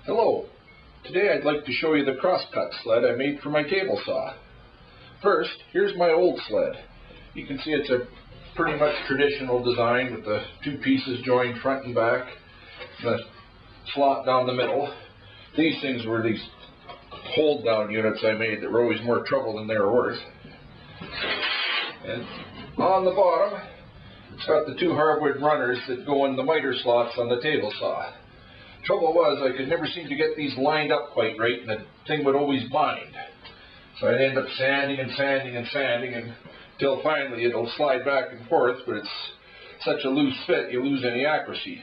Hello, today I'd like to show you the crosscut sled I made for my table saw. First, here's my old sled. You can see it's a pretty much traditional design with the two pieces joined front and back, and a slot down the middle. These things were these hold down units I made that were always more trouble than they were worth. And on the bottom, it's got the two hardwood runners that go in the miter slots on the table saw. Trouble was, I could never seem to get these lined up quite right, and the thing would always bind. So I'd end up sanding and sanding and sanding until finally it'll slide back and forth, but it's such a loose fit you lose any accuracy.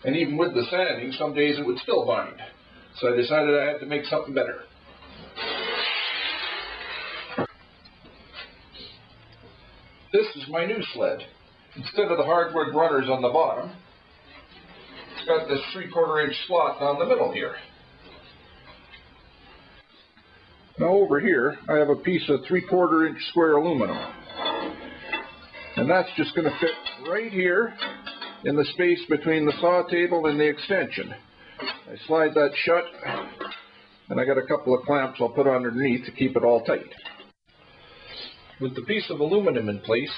And even with the sanding, some days it would still bind. So I decided I had to make something better. This is my new sled. Instead of the hardwood runners on the bottom, it's got this 3/4 inch slot down the middle here. Now over here, I have a piece of 3/4 inch square aluminum. And that's just going to fit right here in the space between the saw table and the extension. I slide that shut, and I got a couple of clamps I'll put underneath to keep it all tight. With the piece of aluminum in place,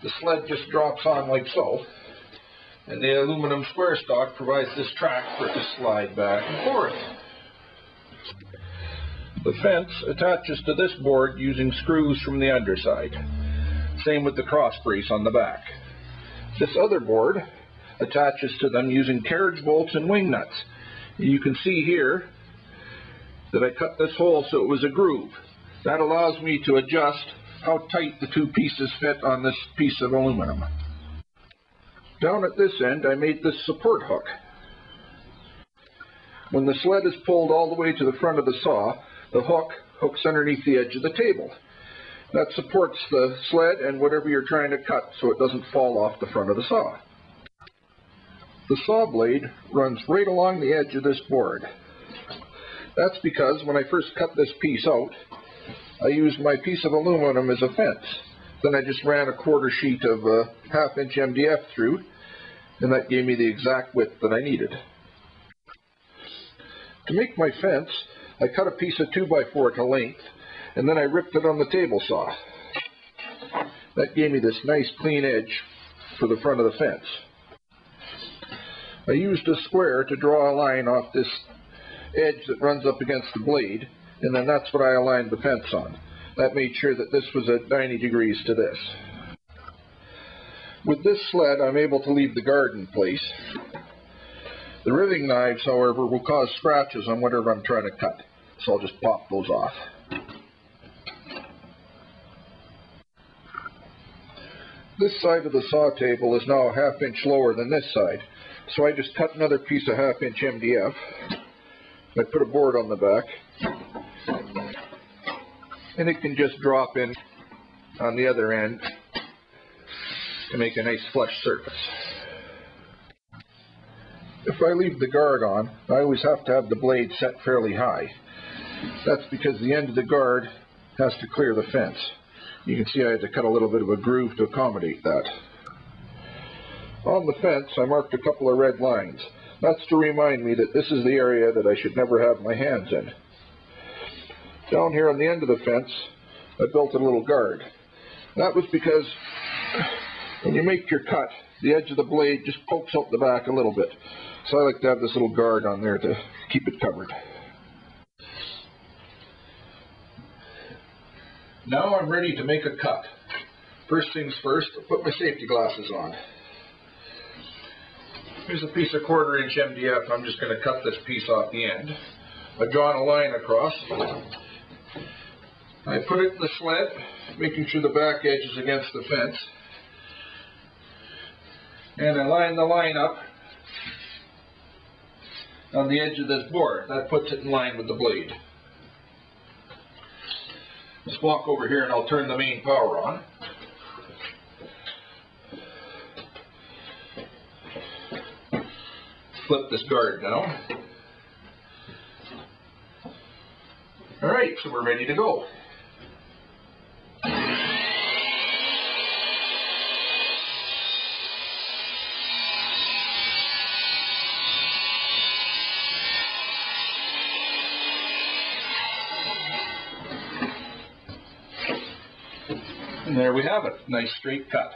the sled just drops on like so. And the aluminum square stock provides this track for it to slide back and forth. The fence attaches to this board using screws from the underside. Same with the cross brace on the back. This other board attaches to them using carriage bolts and wing nuts. You can see here that I cut this hole so it was a groove. That allows me to adjust how tight the two pieces fit on this piece of aluminum. Down at this end, I made this support hook. When the sled is pulled all the way to the front of the saw, the hook hooks underneath the edge of the table. That supports the sled and whatever you're trying to cut so it doesn't fall off the front of the saw. The saw blade runs right along the edge of this board. That's because when I first cut this piece out, I used my piece of aluminum as a fence. Then I just ran a 1/4 sheet of 1/2 inch MDF through, and that gave me the exact width that I needed. To make my fence, I cut a piece of 2x4 to length, and then I ripped it on the table saw. That gave me this nice clean edge for the front of the fence. I used a square to draw a line off this edge that runs up against the blade, and then that's what I aligned the fence on. That made sure that this was at 90 degrees to this. With this sled, I'm able to leave the guard in place. The riving knives, however, will cause scratches on whatever I'm trying to cut, so I'll just pop those off. This side of the saw table is now a 1/2 inch lower than this side, so I just cut another piece of 1/2 inch MDF. I put a board on the back, and it can just drop in on the other end to make a nice flush surface. If I leave the guard on, I always have to have the blade set fairly high. That's because the end of the guard has to clear the fence. You can see I had to cut a little bit of a groove to accommodate that. On the fence, I marked a couple of red lines. That's to remind me that this is the area that I should never have my hands in. Down here on the end of the fence, I built a little guard. That was because when you make your cut, the edge of the blade just pokes out the back a little bit. So I like to have this little guard on there to keep it covered. Now I'm ready to make a cut. First things first, I'll put my safety glasses on. Here's a piece of 1/4 inch MDF. I'm just going to cut this piece off the end. I've drawn a line across. I put it in the sled, making sure the back edge is against the fence. And I line the line up on the edge of this board. That puts it in line with the blade. Let's walk over here and I'll turn the main power on. Flip this guard down. Alright, so we're ready to go. And there we have it. Nice straight cut.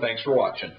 Thanks for watching.